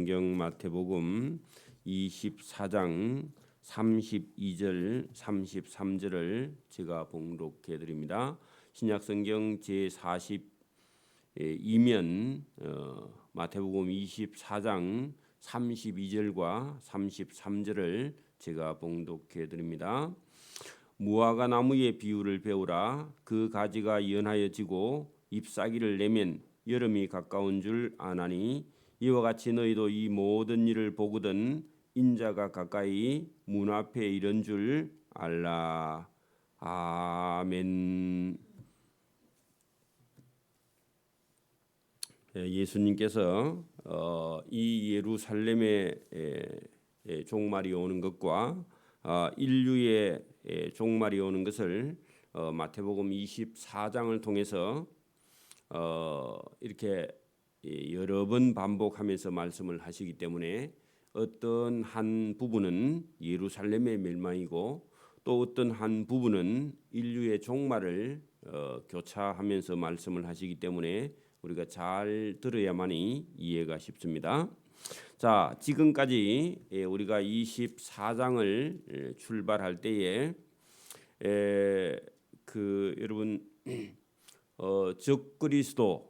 성경 마태복음 24장 32절 33절을 제가 봉독해 드립니다. 신약 성경 제42면 마태복음 24장 32절과 33절을 제가 봉독해 드립니다. 무화과 나무의 비유를 배우라. 그 가지가 연하여 지고 잎사귀를 내면 여름이 가까운 줄 아나니 이와 같이 너희도 이 모든 일을 보거든 인자가 가까이 문 앞에 이른 줄 알라. 아멘. 예수님께서 이 예루살렘의 종말이 오는 것과 인류의 종말이 오는 것을 마태복음 24장을 통해서 이렇게 여러 번 반복하면서 말씀을 하시기 때문에 어떤 한 부분은 예루살렘의 멸망이고 또 어떤 한 부분은 인류의 종말을 교차하면서 말씀을 하시기 때문에 우리가 잘 들어야만이 이해가 쉽습니다. 자, 지금까지 우리가 24장을 출발할 때에 여러분 적그리스도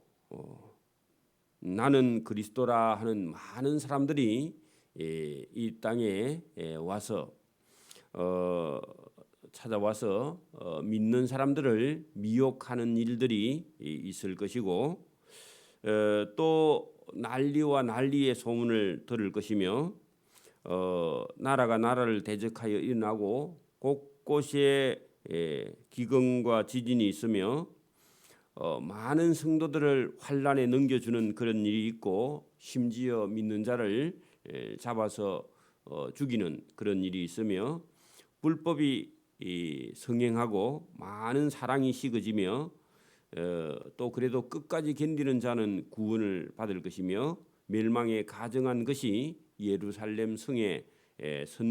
나는 그리스도라 하는 많은 사람들이 이 땅에 와서 찾아와서 믿는 사람들을 미혹하는 일들이 있을 것이고 또 난리와 난리의 소문을 들을 것이며 나라가 나라를 대적하여 일어나고 곳곳에 기근과 지진이 있으며 많은 성도들을 환난에 넘겨주는 그런 일이 있고 심지어 믿는 자를 잡아서 죽이는 그런 일이 있으며 불법이 성행하고 많은 사랑이 식어지며 또 그래도 끝까지 견디는 자는 구원을 받을 것이며 멸망에 가정한 것이 예루살렘 성에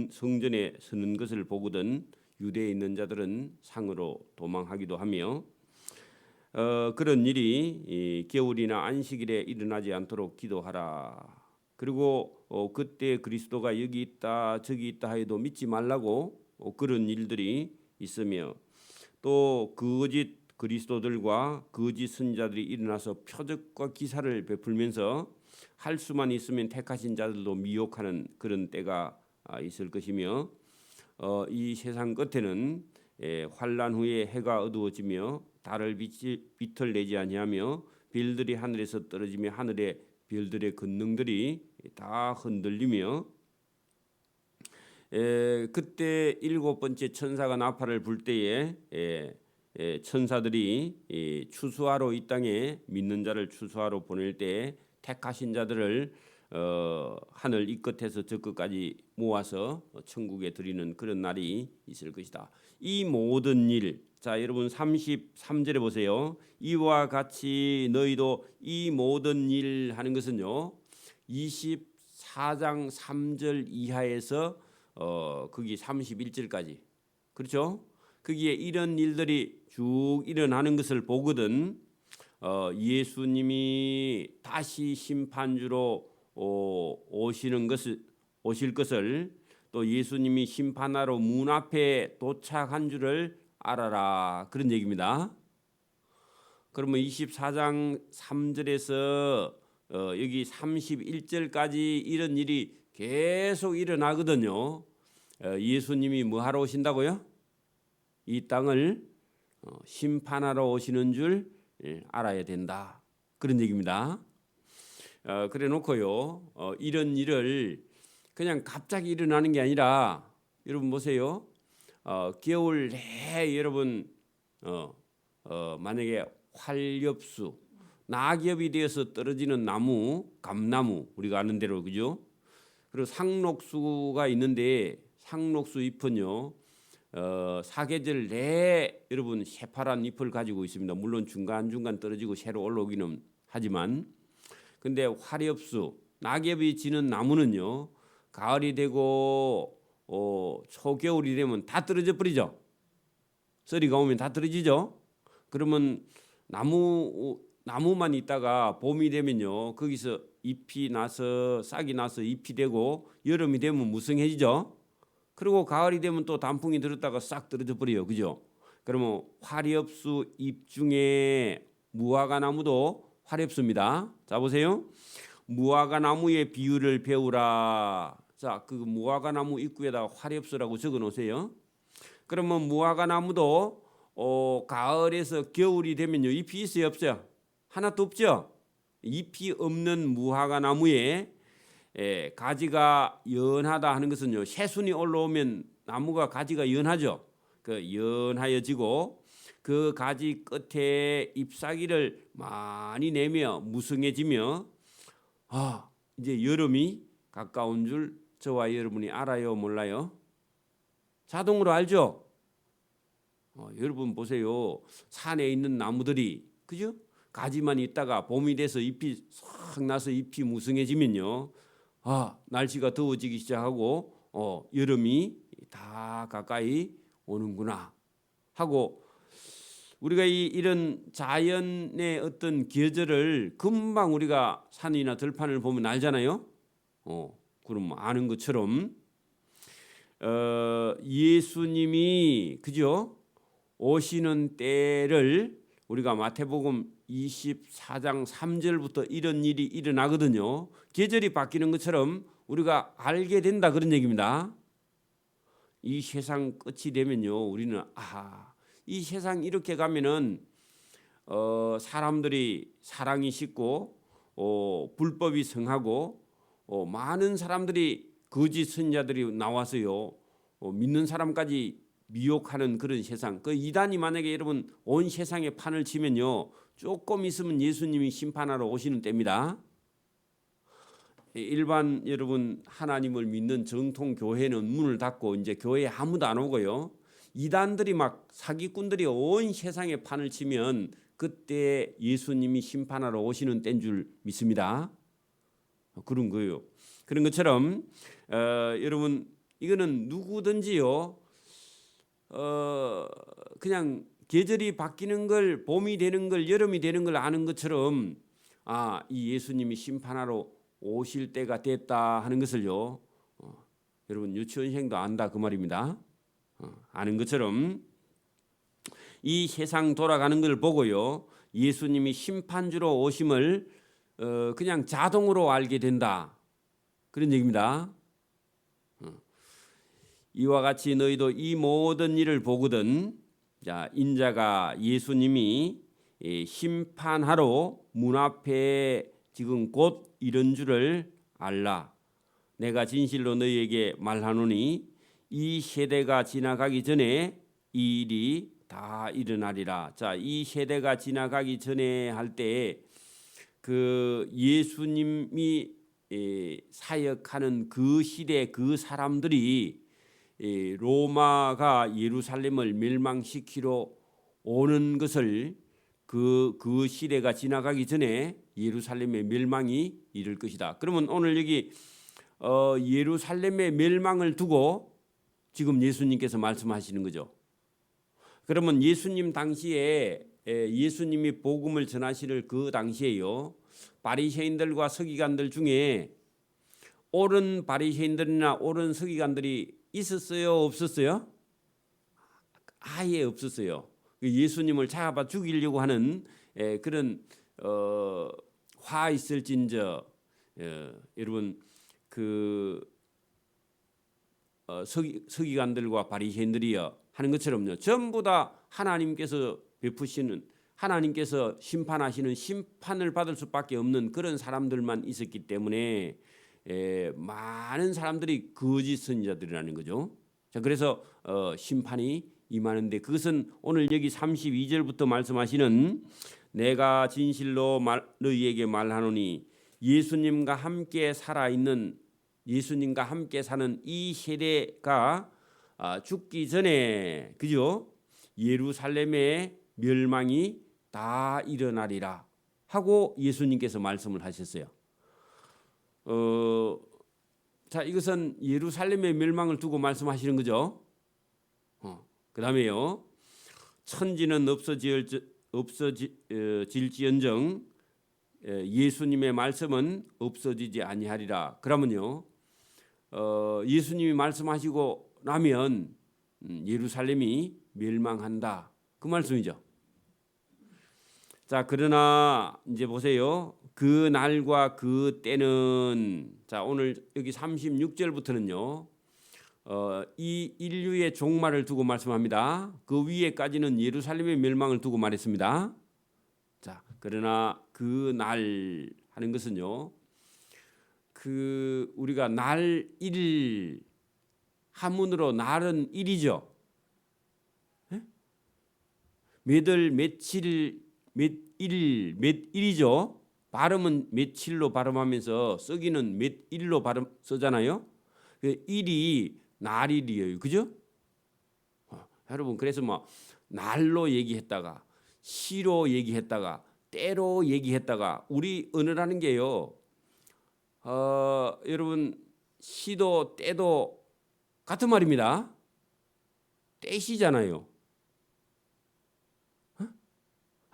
성전에 서는 것을 보거든 유대에 있는 자들은 상으로 도망하기도 하며 그런 일이 겨울이나 안식일에 일어나지 않도록 기도하라. 그리고 그때 그리스도가 여기 있다 저기 있다 해도 믿지 말라고 그런 일들이 있으며 또 거짓 그리스도들과 거짓 선자들이 일어나서 표적과 기사를 베풀면서 할 수만 있으면 택하신 자들도 미혹하는 그런 때가 있을 것이며 이 세상 끝에는 환난 후에 해가 어두워지며 달을 빛을 내지 아니하며 별들이 하늘에서 떨어지며 하늘의 별들의 권능들이 다 흔들리며 그때 일곱 번째 천사가 나팔을 불 때에 천사들이 추수하러 이 땅에 믿는 자를 추수하러 보낼 때 택하신 자들을 하늘 이 끝에서 저 끝까지 모아서 천국에 드리는 그런 날이 있을 것이다. 이 모든 일, 자 여러분 33절에 보세요. 이와 같이 너희도 이 모든 일 하는 것은요 24장 3절 이하에서 거기 31절까지 그렇죠? 거기에 이런 일들이 쭉 일어나는 것을 보거든 예수님이 다시 심판주로 오실 것을 또 예수님이 심판하러 문 앞에 도착한 줄을 알아라 그런 얘기입니다. 그러면 24장 3절에서 여기 31절까지 이런 일이 계속 일어나거든요. 예수님이 뭐 하러 오신다고요? 이 땅을 심판하러 오시는 줄 알아야 된다. 그런 얘기입니다. 그래 놓고요. 이런 일을 그냥 갑자기 일어나는 게 아니라 여러분 보세요. 겨울 내 여러분 만약에 활엽수 낙엽이 되어서 떨어지는 나무, 감나무 우리가 아는 대로 그죠? 그리고 상록수가 있는데 상록수 잎은요 사계절 내에 여러분 새파란 잎을 가지고 있습니다. 물론 중간중간 떨어지고 새로 올라오기는 하지만 근데 화렵수 낙엽이 지는 나무는요 가을이 되고 초겨울이 되면 다 떨어져 버리죠. 서리가 오면 다 떨어지죠. 그러면 나무만 있다가 봄이 되면요 거기서 잎이 나서 싹이 나서 잎이 되고 여름이 되면 무성해지죠. 그리고 가을이 되면 또 단풍이 들었다가 싹 떨어져 버려요. 그죠? 그러면 화렵수 잎 중에 무화과 나무도 화렵수입니다. 자 보세요. 무화과 나무의 비유를 배우라. 자, 그 무화과 나무 입구에다가 화렵수라고 적어 놓으세요. 그러면 무화과 나무도 가을에서 겨울이 되면요 잎이 있어요 없어요? 하나도 없죠. 잎이 없는 무화과 나무에 가지가 연하다 하는 것은요 새순이 올라오면 나무가 가지가 연하죠. 그 연하여지고 그 가지 끝에 잎사귀를 많이 내며 무성해지며 이제 여름이 가까운 줄 저와 여러분이 알아요 몰라요? 자동으로 알죠. 여러분 보세요. 산에 있는 나무들이 그죠? 가지만 있다가 봄이 돼서 잎이 싹 나서 잎이 무성해지면요. 날씨가 더워지기 시작하고 여름이 다 가까이 오는구나 하고 우리가 이런 자연의 어떤 계절을 금방 우리가 산이나 들판을 보면 알잖아요. 그럼 아는 것처럼 예수님이 그죠? 오시는 때를 우리가 마태복음 24장 3절부터 이런 일이 일어나거든요. 계절이 바뀌는 것처럼 우리가 알게 된다 그런 얘기입니다. 이 세상 끝이 되면요, 우리는 이 세상 이렇게 가면은 사람들이 사랑이 식고 불법이 성하고 많은 사람들이 거짓 선자들이 나와서요 믿는 사람까지 미혹하는 그런 세상. 그 이단이 만약에 여러분 온 세상에 판을 치면요 조금 있으면 예수님이 심판하러 오시는 때입니다. 일반 여러분 하나님을 믿는 정통 교회는 문을 닫고 이제 교회에 아무도 안 오고요. 이단들이 막 사기꾼들이 온 세상에 판을 치면 그때 예수님이 심판하러 오시는 때인 줄 믿습니다. 그런 거예요. 그런 것처럼 여러분 이거는 누구든지요 그냥 계절이 바뀌는 걸 봄이 되는 걸 여름이 되는 걸 아는 것처럼 이 예수님이 심판하러 오실 때가 됐다 하는 것을요 여러분 유치원생도 안다 그 말입니다. 아는 것처럼 이 세상 돌아가는 걸 보고요 예수님이 심판주로 오심을 그냥 자동으로 알게 된다 그런 얘기입니다. 이와 같이 너희도 이 모든 일을 보거든 자 인자가 예수님이 심판하러 문 앞에 지금 곧 이런 줄을 알라. 내가 진실로 너희에게 말하노니 이 세대가 지나가기 전에 이 일이 다 일어나리라. 자, 이 세대가 지나가기 전에 할 때 그 예수님이 사역하는 그 시대 그 사람들이 로마가 예루살렘을 멸망시키러 오는 것을 그 시대가 지나가기 전에 예루살렘의 멸망이 이를 것이다. 그러면 오늘 여기 예루살렘의 멸망을 두고 지금 예수님께서 말씀하시는 거죠. 그러면 예수님 당시에 예수님이 복음을 전하시는 그 당시에요. 바리새인들과 서기관들 중에 옳은 바리새인들이나 옳은 서기관들이 있었어요, 없었어요? 아예 없었어요. 예수님을 잡아 죽이려고 하는 그런 화 있을진저 여러분 그 서기관들과 바리새인들이요 하는 것처럼요. 전부 다 하나님께서 베푸시는 하나님께서 심판하시는 심판을 받을 수밖에 없는 그런 사람들만 있었기 때문에 많은 사람들이 거짓 선지자들이라는 거죠. 자, 그래서 심판이 임하는데 그것은 오늘 여기 32절부터 말씀하시는 내가 진실로 너희에게 말하노니 예수님과 함께 살아있는 예수님과 함께 사는 이 세대가 죽기 전에 그죠? 예루살렘의 멸망이 다 일어나리라 하고 예수님께서 말씀을 하셨어요. 자, 이것은 예루살렘의 멸망을 두고 말씀하시는 거죠. 그다음에요. 천지는 없어질지언정 예수님의 말씀은 없어지지 아니하리라. 그러면요, 예수님이 말씀하시고 나면 예루살렘이 멸망한다. 그 말씀이죠. 자, 그러나 이제 보세요. 그 날과 그 때는, 자, 오늘 여기 36절부터는요. 이 인류의 종말을 두고 말씀합니다. 그 위에까지는 예루살렘의 멸망을 두고 말했습니다. 자, 그러나 그 날 하는 것은요. 그 우리가 날 일 한문으로 날은 일이죠. 몇월 며칠 몇 일 몇 일이죠. 발음은 며칠로 발음하면서 쓰기는 몇 일로 발음 쓰잖아요. 그 일이 날일이에요. 그죠? 여러분 그래서 뭐 날로 얘기했다가 시로 얘기했다가 때로 얘기했다가 우리 언어라는 게요. 여러분 시도 때도 같은 말입니다. 때시잖아요.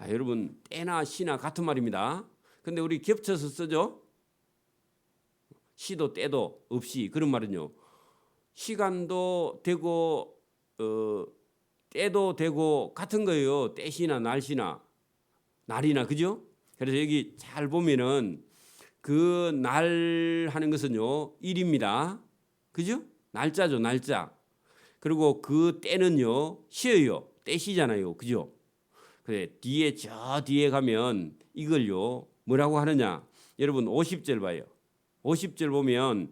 여러분 때나 시나 같은 말입니다. 근데 우리 겹쳐서 쓰죠. 시도 때도 없이. 그런 말은요. 시간도 되고 때도 되고 같은 거예요. 때시나 날씨나 날이나. 그죠? 그래서 여기 잘 보면은 그 날 하는 것은요. 일입니다. 그죠? 날짜죠. 날짜. 그리고 그 때는요. 시예요. 때시잖아요. 그죠? 그래 뒤에 저 뒤에 가면 이걸요. 뭐라고 하느냐? 여러분 50절 봐요. 50절 보면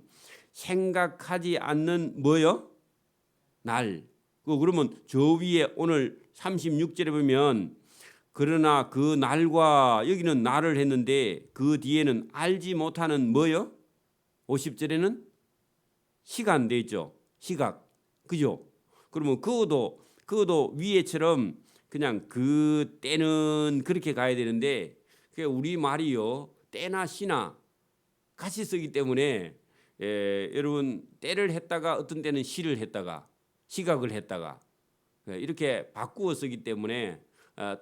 생각하지 않는 뭐요? 날. 그러면 저 위에 오늘 36절에 보면 그러나 그 날과 여기는 날을 했는데 그 뒤에는 알지 못하는 뭐요? 50절에는 시간 돼 있죠. 시각. 그죠? 그러면 그것도 위에처럼 그냥 그 때는 그렇게 가야 되는데 우리 말이요. 때나 시나 같이 쓰기 때문에 여러분 때를 했다가 어떤 때는 시를 했다가 시각을 했다가 이렇게 바꾸어 쓰기 때문에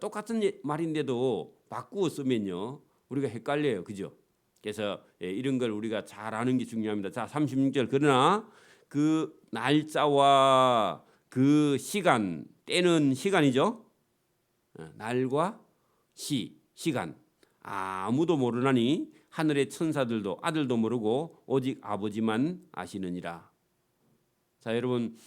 똑같은 말인데도 바꾸어 쓰면요. 우리가 헷갈려요. 그죠? 그래서 이런 걸 우리가 잘 아는 게 중요합니다. 자, 36절. 그러나 그 날짜와 그 시간, 때는 시간이죠. 날과 시간 아무도 모르나니 하늘의 천사들도 아들도 모르고 오직 아버지만 아시느니라. 자, 여러분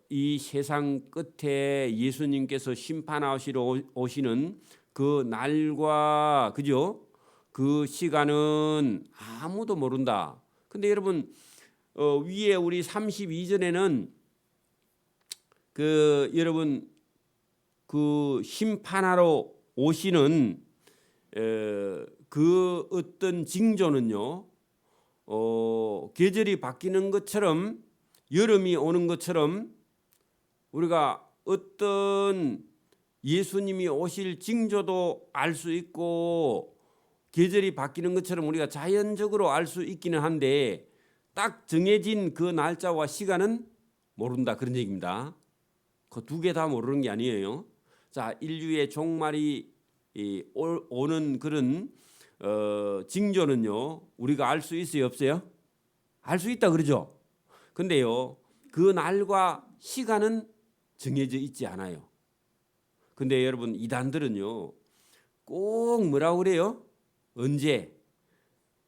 이 세상 끝에 예수님께서 심판하시러 오시는 그 날과 그죠? 그 시간은 아무도 모른다. 근데 여러분 위에 우리 32절에는 그 여러분 그 심판하러 오시는 그 어떤 징조는요. 계절이 바뀌는 것처럼 여름이 오는 것처럼 우리가 어떤 예수님이 오실 징조도 알 수 있고 계절이 바뀌는 것처럼 우리가 자연적으로 알 수 있기는 한데 딱 정해진 그 날짜와 시간은 모른다. 그런 얘기입니다. 그 두 개 다 모르는 게 아니에요. 자, 인류의 종말이 오는 그런 징조는요. 우리가 알 수 있어요, 없어요? 알 수 있다 그러죠. 근데요. 그 날과 시간은 정해져 있지 않아요. 근데 여러분 이단들은요. 꼭 뭐라고 그래요? 언제?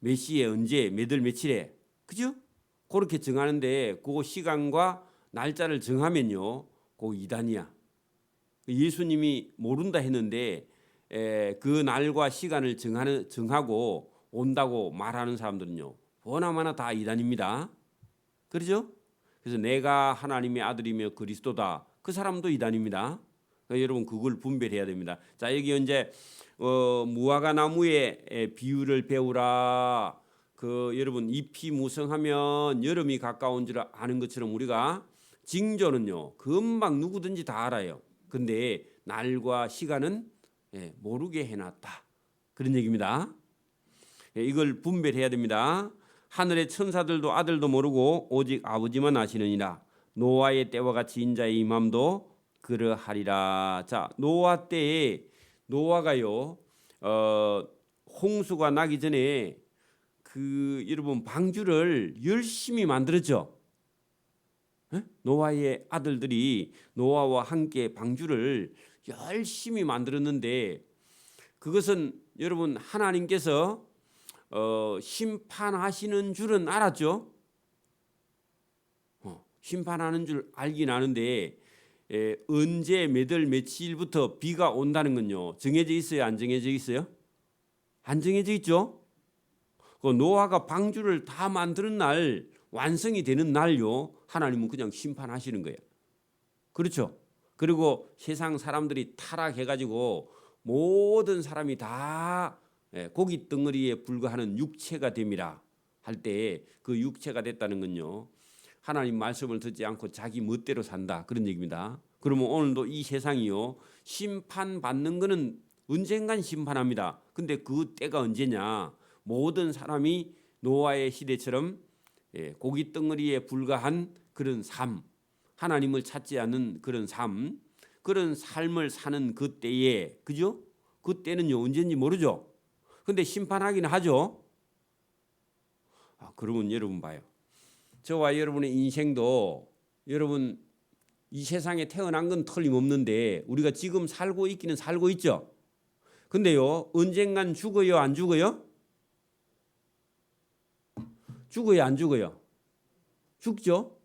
몇 시에 언제? 몇 월 며칠에? 그죠? 그렇게 정하는데 그 시간과 날짜를 정하면요. 그 이단이야. 예수님이 모른다 했는데 그 날과 시간을 정하고 온다고 말하는 사람들은요. 보나마나 다 이단입니다. 그렇죠? 그래서 내가 하나님의 아들이며 그리스도다. 그 사람도 이단입니다. 그러니까 여러분 그걸 분별해야 됩니다. 자, 여기 이제 무화과 나무의 비유를 배우라. 그 여러분 잎이 무성하면 여름이 가까운 줄 아는 것처럼 우리가 징조는요. 금방 누구든지 다 알아요. 근데 날과 시간은 모르게 해놨다. 그런 얘기입니다. 이걸 분별해야 됩니다. 하늘의 천사들도 아들도 모르고 오직 아버지만 아시느니라. 노아의 때와 같이 인자의 임함도 그러하리라. 자, 노아 때에 노아가요. 홍수가 나기 전에 여러분 방주를 열심히 만들었죠. 노아의 아들들이 노아와 함께 방주를 열심히 만들었는데 그것은 여러분 하나님께서 심판하시는 줄은 알았죠. 심판하는 줄 알긴 아는데 언제 몇 월 며칠부터 비가 온다는 건요 정해져 있어요, 안 정해져 있어요? 안 정해져 있죠. 그 노아가 방주를 다 만드는 날, 완성이 되는 날요 하나님은 그냥 심판하시는 거예요. 그렇죠. 그리고 세상 사람들이 타락해가지고 모든 사람이 다 고기 덩어리에 불과하는 육체가 됩니다 할 때 그 육체가 됐다는 건요 하나님 말씀을 듣지 않고 자기 멋대로 산다 그런 얘기입니다. 그러면 오늘도 이 세상이요 심판받는 거는 언젠간 심판합니다. 근데 그 때가 언제냐? 모든 사람이 노아의 시대처럼 고기 덩어리에 불과한 그런 삶, 하나님을 찾지 않는 그런 삶, 그런 삶을 사는 그 때에, 그죠? 그 때는요 언제인지 모르죠. 근데 심판하긴 하죠. 그러면 여러분 봐요. 저와 여러분의 인생도 여러분 이 세상에 태어난 건 틀림없는데 우리가 지금 살고 있기는 살고 있죠. 근데요 언젠간 죽어요, 안 죽어요? 죽어요, 안 죽어요? 죽죠.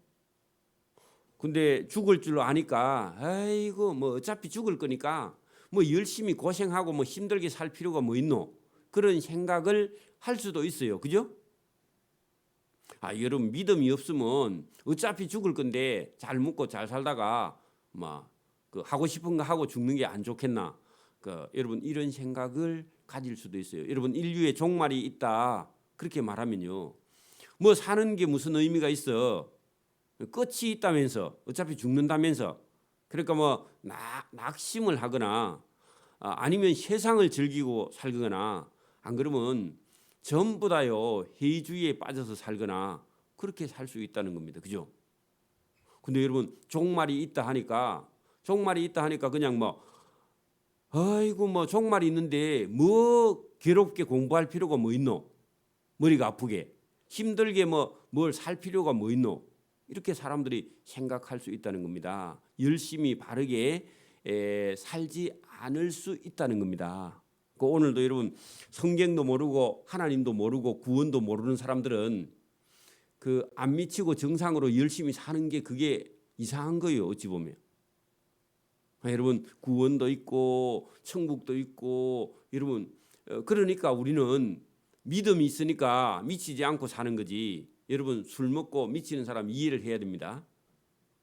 근데 죽을 줄 아니까 아이고 뭐 어차피 죽을 거니까 뭐 열심히 고생하고 뭐 힘들게 살 필요가 뭐 있노? 그런 생각을 할 수도 있어요. 그죠? 여러분 믿음이 없으면 어차피 죽을 건데 잘 먹고 잘 살다가 그 하고 싶은 거 하고 죽는 게 안 좋겠나? 여러분 이런 생각을 가질 수도 있어요. 여러분 인류의 종말이 있다 그렇게 말하면요. 뭐 사는 게 무슨 의미가 있어? 끝이 있다면서 어차피 죽는다면서 그러니까 뭐 낙심을 하거나 아니면 세상을 즐기고 살거나 안 그러면 전부 다요 해주의에 빠져서 살거나 그렇게 살 수 있다는 겁니다. 그죠? 근데 여러분 종말이 있다 하니까 그냥 뭐 아이고 뭐 종말이 있는데 뭐 괴롭게 공부할 필요가 뭐 있노? 머리가 아프게 힘들게 뭘 살 필요가 뭐 있노? 이렇게 사람들이 생각할 수 있다는 겁니다. 열심히 바르게 살지 않을 수 있다는 겁니다. 오늘도 여러분 성경도 모르고 하나님도 모르고 구원도 모르는 사람들은 안 미치고 정상으로 열심히 사는 게 그게 이상한 거예요. 어찌 보면. 여러분 구원도 있고 천국도 있고 여러분 그러니까 우리는 믿음이 있으니까 미치지 않고 사는 거지. 여러분 술 먹고 미치는 사람 이해를 해야 됩니다.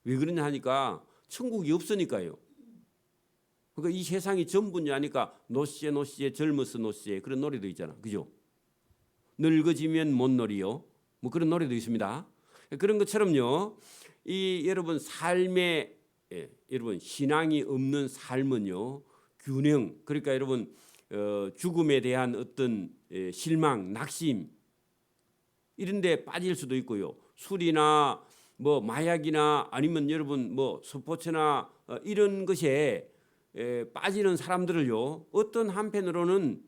왜 그러냐 하니까 천국이 없으니까요. 그러니까 이 세상이 전부냐 하니까 노시에 젊어서 노시에 그런 노래도 있잖아. 그죠? 늙어지면 못 놀이요. 뭐 그런 노래도 있습니다. 그런 것처럼요. 이 여러분 삶의 여러분 신앙이 없는 삶은요. 균형 그러니까 여러분 죽음에 대한 어떤 실망, 낙심 이런 데 빠질 수도 있고요. 술이나 뭐 마약이나 아니면 여러분 뭐 스포츠나 이런 것에 빠지는 사람들을요. 어떤 한편으로는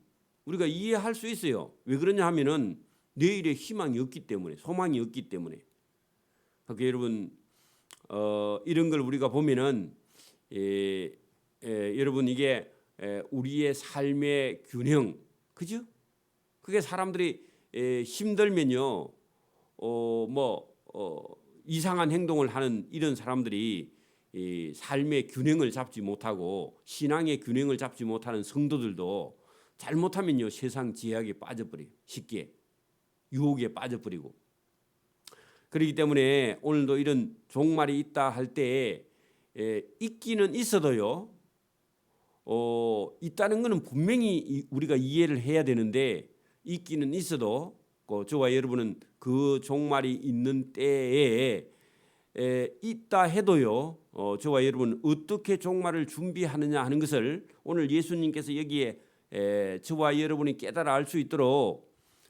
우리가 이해할 수 있어요. 왜 그러냐 하면은 내일의 희망이 없기 때문에 소망이 없기 때문에. 그러니까 여러분 이런 걸 우리가 보면은 여러분 이게 우리의 삶의 균형 그죠? 그게 사람들이 힘들면요 이상한 행동을 하는 이런 사람들이 이 삶의 균형을 잡지 못하고 신앙의 균형을 잡지 못하는 성도들도 잘못하면요 세상 제약에 빠져버려요. 쉽게 유혹에 빠져버리고. 그렇기 때문에 오늘도 이런 종말이 있다 할 때 있기는 있어도요 있다는 것은 분명히 우리가 이해를 해야 되는데 있기는 있어도 저와 여러분은 그 종말이 있는 때에 있다 해도요 저와 여러분 어떻게 종말을 준비하느냐 하는 것을 오늘 예수님께서 여기에 저와 여러분이 깨달아 알 수 있도록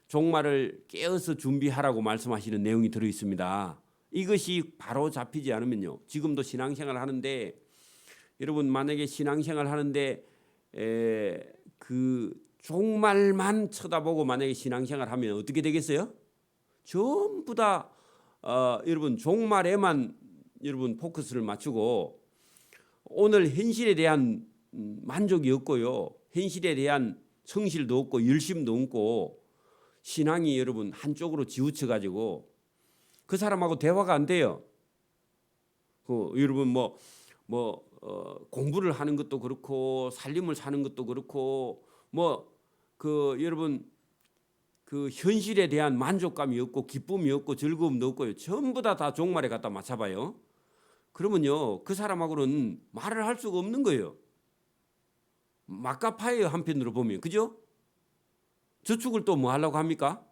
종말을 깨어서 준비하라고 말씀하시는 내용이 들어 있습니다. 이것이 바로 잡히지 않으면요 지금도 신앙생활 하는데 여러분 만약에 신앙생활 하는데 그 종말만 쳐다보고 만약에 신앙생활 하면 어떻게 되겠어요? 전부 다 여러분 종말에만 여러분 포커스를 맞추고 오늘 현실에 대한 만족이 없고요. 현실에 대한 성실도 없고 열심도 없고 신앙이 여러분 한쪽으로 치우쳐 가지고 그 사람하고 대화가 안 돼요. 여러분 공부를 하는 것도 그렇고 살림을 사는 것도 그렇고 여러분 그 현실에 대한 만족감이 없고 기쁨이 없고 즐거움도 없고요. 전부 다 종말에 갖다 맞춰봐요. 그러면요 그 사람하고는 말을 할 수가 없는 거예요. 막가파예요 한편으로 보면. 그죠? 저축을 또 뭐 하려고 합니까?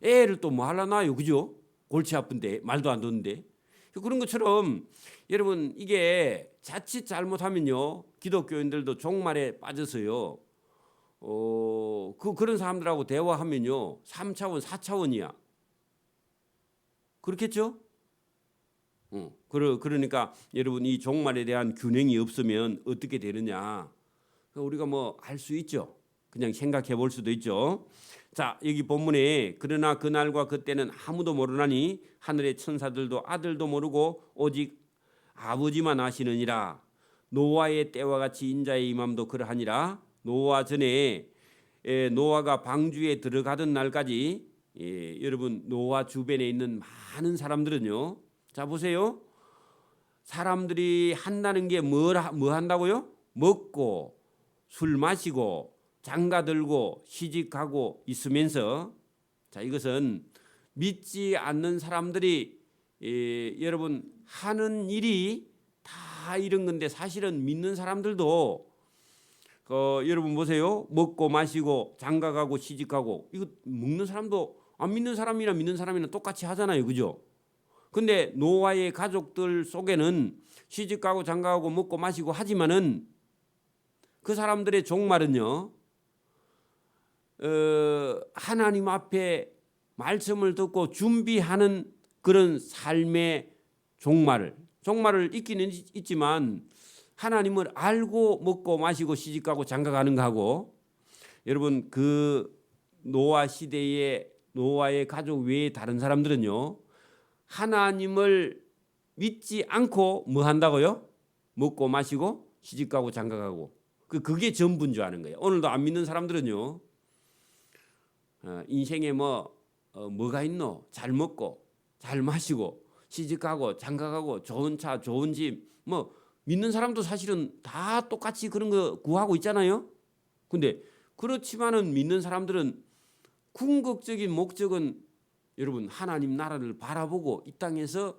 애를 또 뭐 하려고 놔요. 그죠? 골치 아픈데 말도 안 듣는데. 그런 것처럼 여러분 이게 자칫 잘못하면요 기독교인들도 종말에 빠져서요 그런 사람들하고 대화하면요 3차원 4차원이야. 그렇겠죠? 그러니까 여러분 이 종말에 대한 균형이 없으면 어떻게 되느냐 우리가 알 수 있죠. 그냥 생각해 볼 수도 있죠. 자, 여기 본문에 그러나 그날과 그때는 아무도 모르나니 하늘의 천사들도 아들도 모르고 오직 아버지만 아시느니라. 노아의 때와 같이 인자의 임함도 그러하니라. 노아 전에 노아가 방주에 들어가던 날까지 여러분 노아 주변에 있는 많은 사람들은요. 자 보세요. 사람들이 한다는 게 뭐 한다고요? 먹고 술 마시고 장가 들고 시집가고 있으면서 자 이것은 믿지 않는 사람들이 여러분 하는 일이 다 이런 건데 사실은 믿는 사람들도 여러분 보세요. 먹고 마시고 장가 가고 시집가고 이거 먹는 사람도 안 믿는 사람이나 믿는 사람이나 똑같이 하잖아요. 그죠? 근데 노아의 가족들 속에는 시집가고 장가가고 먹고 마시고 하지만은 그 사람들의 종말은요. 하나님 앞에 말씀을 듣고 준비하는 그런 삶의 종말을 있기는 있지만 하나님을 알고 먹고 마시고 시집가고 장가가는 거하고 여러분 그 노아 시대의 노아의 가족 외에 다른 사람들은요 하나님을 믿지 않고 뭐 한다고요? 먹고 마시고 시집가고 장가가고 그게 전부인 줄 아는 거예요. 오늘도 안 믿는 사람들은요 인생에 뭐가 있노? 잘 먹고 잘 마시고 시집가고 장가가고 좋은 차 좋은 집 믿는 사람도 사실은 다 똑같이 그런 거 구하고 있잖아요. 근데 그렇지만은 믿는 사람들은 궁극적인 목적은 여러분 하나님 나라를 바라보고 이 땅에서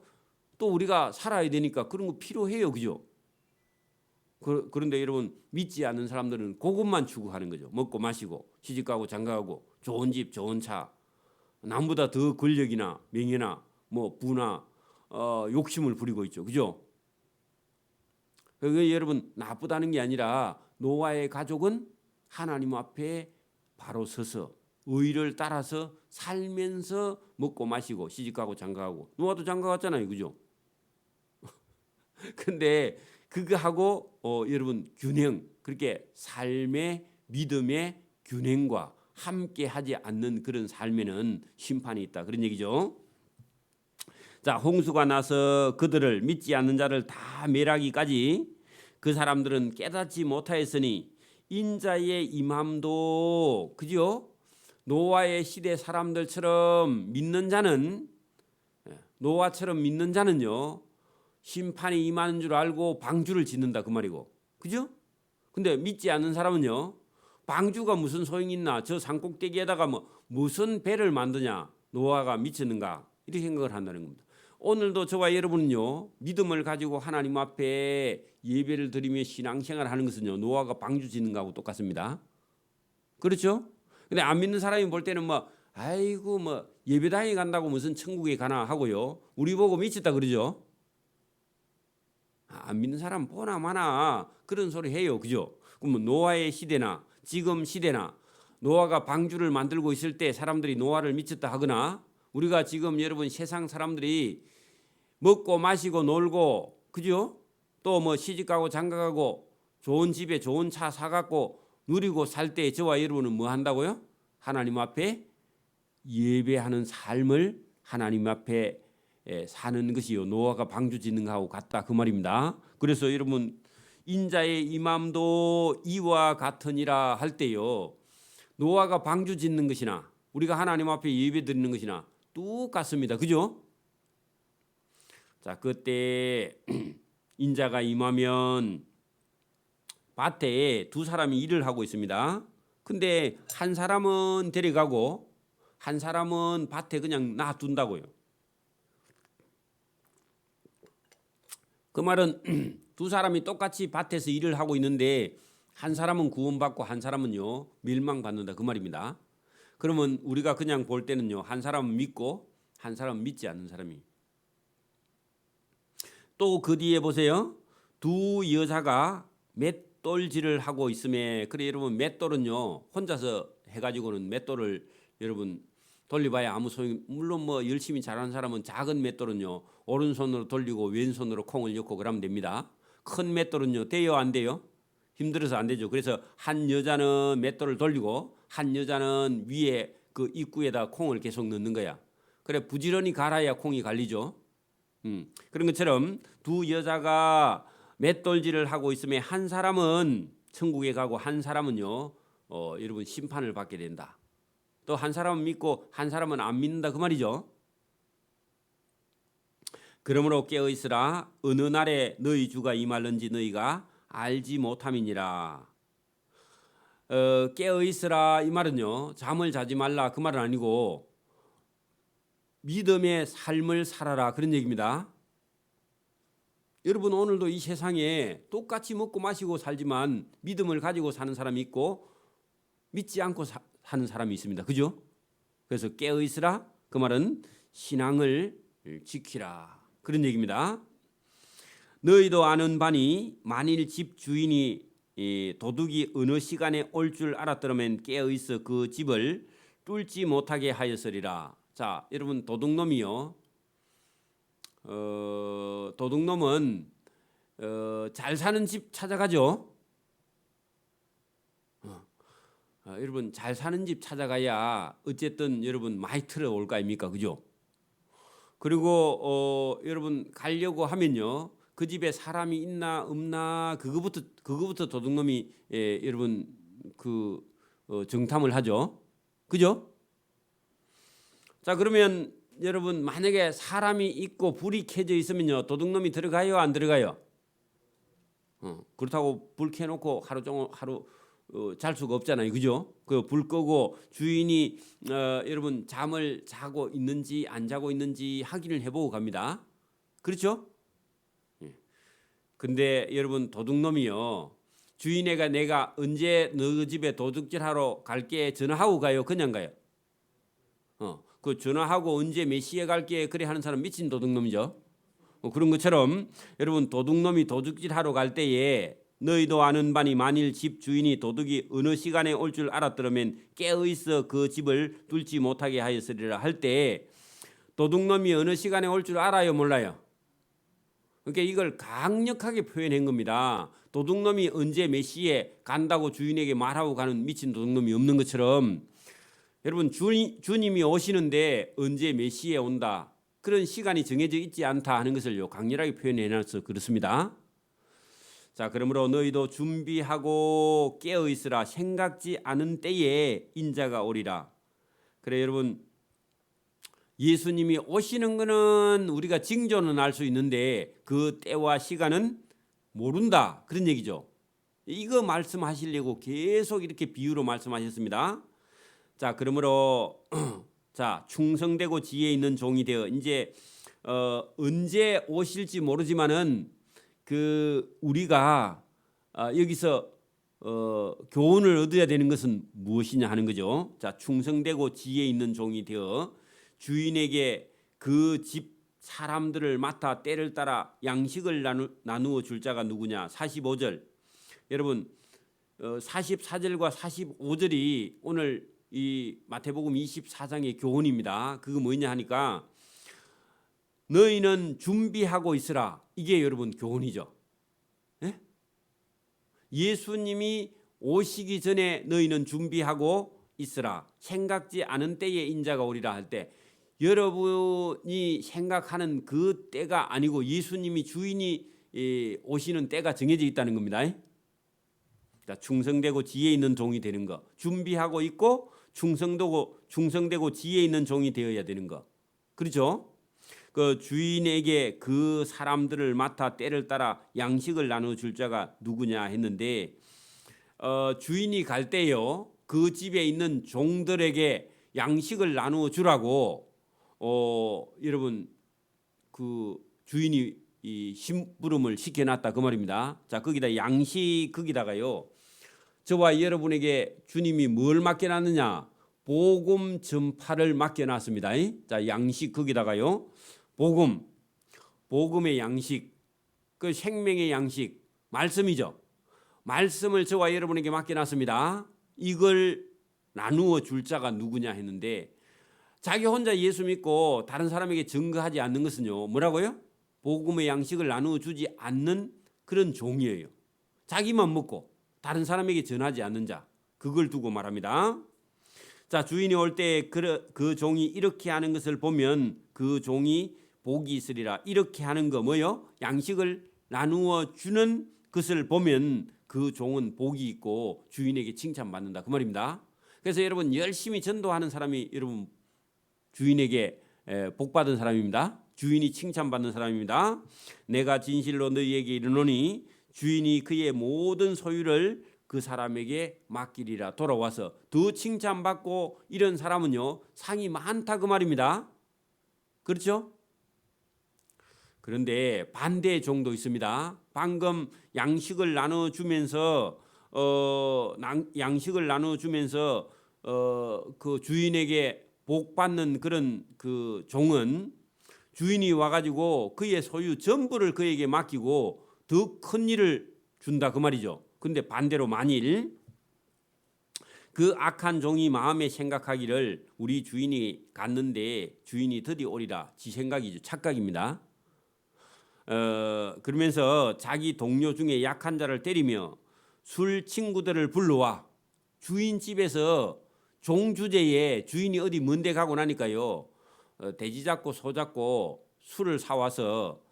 또 우리가 살아야 되니까 그런 거 필요해요. 그죠? 그런데 여러분 믿지 않는 사람들은 그것만 추구하는 거죠. 먹고 마시고 시집가고 장가가고 좋은 집 좋은 차 남보다 더 권력이나 명예나 부나 욕심을 부리고 있죠. 그죠? 그게 여러분 나쁘다는 게 아니라 노아의 가족은 하나님 앞에 바로 서서 의를 따라서 살면서 먹고 마시고 시집가고 장가가고 노아도 장가갔잖아요. 그죠? 근데 그거하고 여러분 균형 그렇게 삶의 믿음의 균형과 함께 하지 않는 그런 삶에는 심판이 있다. 그런 얘기죠. 자, 홍수가 나서 그들을 믿지 않는 자를 다 멸하기까지 그 사람들은 깨닫지 못하였으니 인자의 임함도 그죠? 노아의 시대 사람들처럼 믿는 자는 노아처럼 믿는 자는요. 심판이 임하는 줄 알고 방주를 짓는다 그 말이고. 그죠? 근데 믿지 않는 사람은요. 방주가 무슨 소용이 있나? 저 산꼭대기에다가 무슨 배를 만드냐? 노아가 미쳤는가? 이렇게 생각을 한다는 겁니다. 오늘도 저와 여러분은요. 믿음을 가지고 하나님 앞에 예배를 드리며 신앙생활을 하는 것은요. 노아가 방주 짓는 거하고 똑같습니다. 그렇죠? 근데 안 믿는 사람이 볼 때는 아이고 예배당에 간다고 무슨 천국에 가나 하고요. 우리 보고 미쳤다 그러죠? 안 믿는 사람 보나 마나 그런 소리 해요. 그죠? 그러면 노아의 시대나 지금 시대나 노아가 방주를 만들고 있을 때 사람들이 노아를 미쳤다 하거나 우리가 지금 여러분 세상 사람들이 먹고 마시고 놀고 그죠? 또 시집가고 장가가고 좋은 집에 좋은 차 사갖고 누리고 살 때 저와 여러분은 뭐 한다고요? 하나님 앞에 예배하는 삶을 하나님 앞에 사는 것이요 노아가 방주 짓는 것하고 같다 그 말입니다. 그래서 여러분 인자의 임함도 이와 같으니라 할 때요 노아가 방주 짓는 것이나 우리가 하나님 앞에 예배 드리는 것이나 똑같습니다. 그죠? 자, 그때 인자가 임하면 밭에 두 사람이 일을 하고 있습니다. 근데 한 사람은 데려가고 한 사람은 밭에 그냥 놔둔다고요. 그 말은 두 사람이 똑같이 밭에서 일을 하고 있는데 한 사람은 구원받고 한 사람은요 멸망받는다 그 말입니다. 그러면 우리가 그냥 볼 때는요 한 사람은 믿고 한 사람은 믿지 않는 사람이. 또 그 뒤에 보세요. 두 여자가 맷돌질을 하고 있음에 그래 여러분 맷돌은요 혼자서 해가지고는 맷돌을 여러분 돌려봐야 아무 소용. 물론 뭐 열심히 잘하는 사람은 작은 맷돌은요 오른손으로 돌리고 왼손으로 콩을 엮고 그러면 됩니다. 큰 맷돌은요 돼요 안 돼요? 힘들어서 안 되죠. 그래서 한 여자는 맷돌을 돌리고 한 여자는 위에 그 입구에다 콩을 계속 넣는 거야. 그래 부지런히 갈아야 콩이 갈리죠. 그런 것처럼 두 여자가 맷돌질을 하고 있음에 한 사람은 천국에 가고 한 사람은요 여러분 심판을 받게 된다. 또 한 사람은 믿고 한 사람은 안 믿는다 그 말이죠. 그러므로 깨어 있으라 어느 날에 너희 주가 임할는지 너희가 알지 못함이니라. 깨어 있으라 이 말은요 잠을 자지 말라 그 말은 아니고 믿음의 삶을 살아라 그런 얘기입니다. 여러분 오늘도 이 세상에 똑같이 먹고 마시고 살지만 믿음을 가지고 사는 사람이 있고 믿지 않고 사는 사람이 있습니다. 그죠? 그래서 깨어 있으라 그 말은 신앙을 지키라 그런 얘기입니다. 너희도 아는 바니 만일 집 주인이 도둑이 어느 시간에 올 줄 알았더라면 깨어 있어 그 집을 뚫지 못하게 하였으리라. 자, 여러분 도둑놈이요. 도둑놈은 잘 사는 집 찾아가죠. 여러분 잘 사는 집 찾아가야 어쨌든 여러분 많이 틀어올 거 아닙니까, 그죠? 그리고 여러분 가려고 하면요, 그 집에 사람이 있나 없나 그거부터 도둑놈이 여러분 그 정탐을 하죠, 그죠? 자 그러면 여러분 만약에 사람이 있고 불이 켜져 있으면요 도둑놈이 들어가요 안 들어가요? 그렇다고 불 켜놓고 하루 종일 잘 수가 없잖아요, 그죠? 그 불 끄고 주인이 여러분 잠을 자고 있는지 안 자고 있는지 확인을 해보고 갑니다. 그렇죠? 근데 여러분 도둑놈이요 주인에게 내가 언제 너 집에 도둑질하러 갈게 전화하고 가요, 그냥 가요? 그 전화하고 언제 몇 시에 갈게 그래 하는 사람 미친 도둑놈이죠. 그런 것처럼 여러분 도둑놈이 도둑질하러 갈 때에 너희도 아는 바니 만일 집 주인이 도둑이 어느 시간에 올 줄 알았더라면 깨어 있어 그 집을 뚫지 못하게 하였으리라 할 때 도둑놈이 어느 시간에 올 줄 알아요 몰라요? 그러니까 이걸 강력하게 표현한 겁니다. 도둑놈이 언제 몇 시에 간다고 주인에게 말하고 가는 미친 도둑놈이 없는 것처럼 여러분 주님이 오시는데 언제 몇 시에 온다 그런 시간이 정해져 있지 않다 하는 것을 강렬하게 표현해놔서 그렇습니다. 자 그러므로 너희도 준비하고 깨어 있으라 생각지 않은 때에 인자가 오리라. 그래 여러분 예수님이 오시는 것은 우리가 징조는 알 수 있는데 그 때와 시간은 모른다 그런 얘기죠. 이거 말씀하시려고 계속 이렇게 비유로 말씀하셨습니다. 자 그러므로 자 충성되고 지혜 있는 종이 되어 이제 언제 오실지 모르지만은 그 우리가 여기서 교훈을 얻어야 되는 것은 무엇이냐 하는 거죠. 자 충성되고 지혜 있는 종이 되어 주인에게 그 집 사람들을 맡아 때를 따라 양식을 나누어 줄 자가 누구냐. 45절 여러분 44절과 45절이 오늘 이 마태복음 24장의 교훈입니다. 그거 뭐냐 하니까 너희는 준비하고 있으라. 이게 여러분 교훈이죠. 예? 예수님이 오시기 전에 너희는 준비하고 있으라. 생각지 않은 때에 인자가 오리라 할 때 여러분이 생각하는 그 때가 아니고 예수님이 주인이 오시는 때가 정해져 있다는 겁니다. 충성되고 지혜 있는 종이 되는 거, 준비하고 있고 충성되고 지혜 있는 종이 되어야 되는 거, 그렇죠? 그 주인에게 그 사람들을 맡아 때를 따라 양식을 나누어 줄 자가 누구냐 했는데 주인이 갈 때요 그 집에 있는 종들에게 양식을 나누어 주라고 여러분 그 주인이 이 심부름을 시켜놨다 그 말입니다. 자 거기다 양식 거기다가요 저와 여러분에게 주님이 뭘 맡겨놨느냐? 복음 전파를 맡겨놨습니다. 자 양식 거기다가요 복음의 양식, 그 생명의 양식 말씀이죠. 말씀을 저와 여러분에게 맡겨놨습니다. 이걸 나누어 줄 자가 누구냐 했는데 자기 혼자 예수 믿고 다른 사람에게 증거하지 않는 것은요 뭐라고요? 복음의 양식을 나누어 주지 않는 그런 종이에요. 자기만 먹고 다른 사람에게 전하지 않는 자, 그걸 두고 말합니다. 자 주인이 올 때 그 종이 이렇게 하는 것을 보면 그 종이 복이 있으리라. 이렇게 하는 거 뭐요? 양식을 나누어 주는 것을 보면 그 종은 복이 있고 주인에게 칭찬받는다 그 말입니다. 그래서 여러분 열심히 전도하는 사람이 여러분 주인에게 복 받은 사람입니다. 주인이 칭찬받는 사람입니다. 내가 진실로 너희에게 이르노니 주인이 그의 모든 소유를 그 사람에게 맡기리라. 돌아와서 더 칭찬받고 이런 사람은요 상이 많다 그 말입니다. 그렇죠? 그런데 반대의 종도 있습니다. 방금 양식을 나눠주면서 그 주인에게 복 받는 그런 그 종은 주인이 와가지고 그의 소유 전부를 그에게 맡기고 더 큰 일을 준다 그 말이죠. 근데 반대로 만일 그 악한 종이 마음에 생각하기를 우리 주인이 갔는데 주인이 드디 오리라 지 생각이죠. 착각입니다. 그러면서 자기 동료 중에 약한 자를 때리며 술 친구들을 불러와 주인 집에서 종 주제에 주인이 어디 먼데 가고 나니까요 돼지 잡고 소 잡고 술을 사와서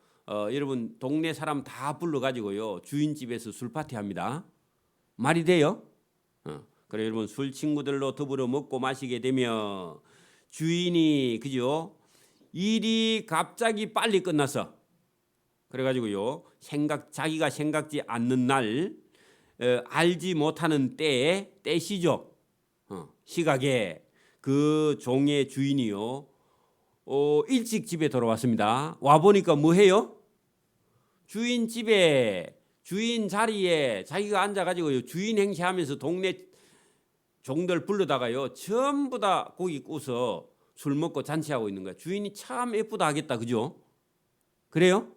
여러분 동네 사람 다 불러가지고요 주인 집에서 술 파티합니다. 말이 돼요? 그래 여러분 술 친구들로 더불어 먹고 마시게 되면 주인이 그죠 일이 갑자기 빨리 끝나서 그래가지고요 자기가 생각지 않는 날 알지 못하는 때시죠. 시각에 그 종의 주인이요 일찍 집에 돌아왔습니다. 와 보니까 뭐 해요? 주인 집에 주인 자리에 자기가 앉아가지고요 주인 행세하면서 동네 종들 불러다가요 전부 다 고기 구워서 술 먹고 잔치하고 있는 거야. 주인이 참 예쁘다 하겠다 그죠? 그래요?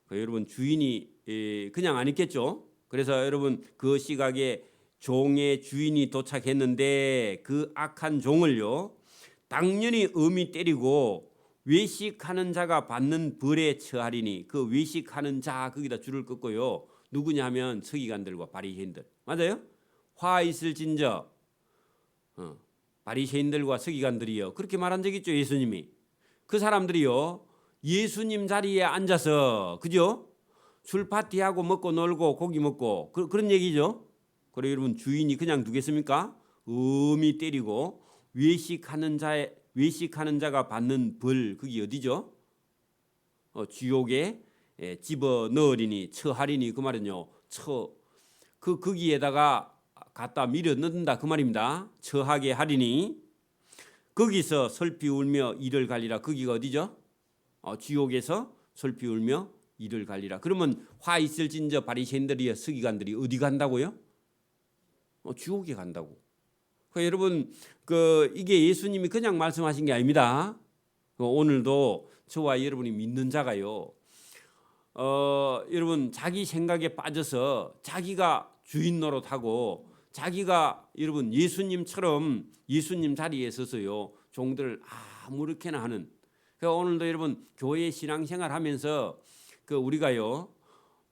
여러분 주인이 그냥 안 있겠죠. 그래서 여러분 그 시각에 종의 주인이 도착했는데 그 악한 종을요 당연히 엄히 때리고 외식하는 자가 받는 벌에 처하리니 그 외식하는 자 거기다 줄을 긋고요 누구냐 하면 서기관들과 바리새인들 맞아요? 화 있을진저 바리새인들과 서기관들이요 그렇게 말한 적 있죠. 예수님이 그 사람들이요 예수님 자리에 앉아서 그죠? 술 파티하고 먹고 놀고 고기 먹고 그런 얘기죠. 그래 여러분 주인이 그냥 두겠습니까? 엄히 때리고 외식하는 자가 받는 벌 그게 어디죠? 지옥에 집어 넣으리니 처하리니 그 말은요. 거기에다가 갖다 밀어 넣는다 그 말입니다. 처하게 하리니 거기서 슬피 울며 이를 갈리라. 거기가 어디죠? 지옥에서 슬피 울며 이를 갈리라. 그러면 화 있을진저 바리새인들이여 서기관들이 어디 간다고요? 지옥에 간다고. 여러분 이게 예수님이 그냥 말씀하신 게 아닙니다. 오늘도 저와 여러분이 믿는 자가요. 여러분 자기 생각에 빠져서 자기가 주인 노릇하고 자기가 여러분 예수님처럼 예수님 자리에 서서요 종들을 아무렇게나 하는. 오늘도 여러분 교회 신앙생활 하면서 우리가요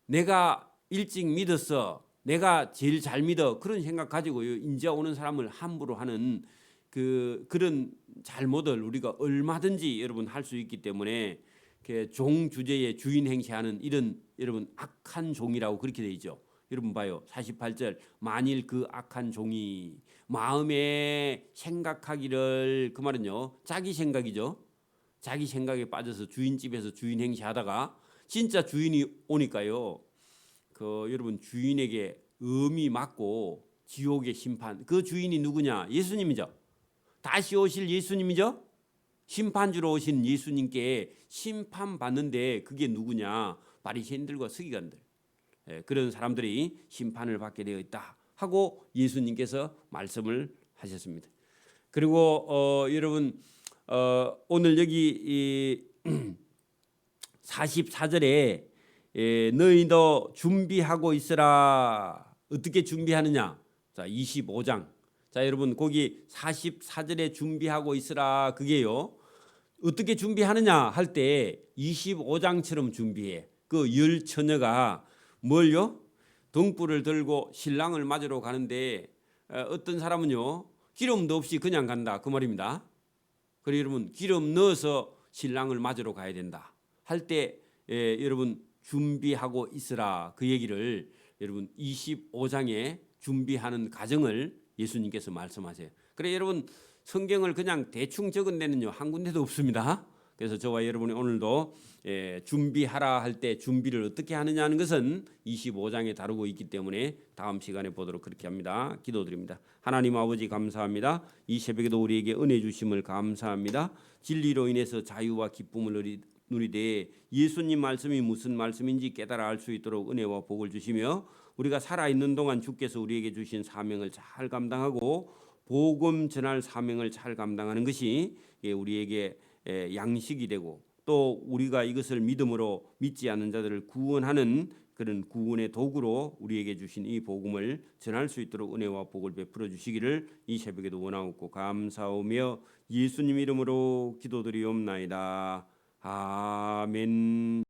내가 일찍 믿었어 내가 제일 잘 믿어 그런 생각 가지고 인자 오는 사람을 함부로 하는 그런 잘못을 우리가 얼마든지 여러분 할 수 있기 때문에 종 주제에 주인 행세하는 이런 여러분 악한 종이라고 그렇게 돼 있죠. 여러분 봐요. 48절 만일 그 악한 종이 마음에 생각하기를 그 말은요. 자기 생각이죠. 자기 생각에 빠져서 주인집에서 주인 행세하다가 진짜 주인이 오니까요. 여러분 주인에게 음이 맞고 지옥의 심판. 그 주인이 누구냐? 예수님이죠. 다시 오실 예수님이죠. 심판주로 오신 예수님께 심판받는데 그게 누구냐? 바리새인들과 서기관들. 그런 사람들이 심판을 받게 되어 있다 하고 예수님께서 말씀을 하셨습니다. 그리고 여러분 오늘 여기 44절에 너희도 준비하고 있으라. 어떻게 준비하느냐? 자, 25장. 자, 여러분 거기 44절에 준비하고 있으라. 그게요. 어떻게 준비하느냐 할 때 25장처럼 준비해. 그 열 처녀가 뭘요? 등불을 들고 신랑을 맞으러 가는데 어떤 사람은요. 기름도 없이 그냥 간다. 그 말입니다. 그리고 여러분 기름 넣어서 신랑을 맞으러 가야 된다. 할 때 여러분 준비하고 있으라. 그 얘기를 여러분 25장에 준비하는 과정을 예수님께서 말씀하세요. 그래 여러분 성경을 그냥 대충 적은 데는요 한 군데도 없습니다. 그래서 저와 여러분이 오늘도 준비하라 할 때 준비를 어떻게 하느냐 하는 것은 25장에 다루고 있기 때문에 다음 시간에 보도록 그렇게 합니다. 기도드립니다. 하나님 아버지 감사합니다. 이 새벽에도 우리에게 은혜 주심을 감사합니다. 진리로 인해서 자유와 기쁨을 누리되 예수님 말씀이 무슨 말씀인지 깨달아 알 수 있도록 은혜와 복을 주시며 우리가 살아있는 동안 주께서 우리에게 주신 사명을 잘 감당하고 복음 전할 사명을 잘 감당하는 것이 우리에게 양식이 되고 또 우리가 이것을 믿음으로 믿지 않는 자들을 구원하는 그런 구원의 도구로 우리에게 주신 이 복음을 전할 수 있도록 은혜와 복을 베풀어 주시기를 이 새벽에도 원하옵고 감사하며 예수님 이름으로 기도드리옵나이다. 아멘.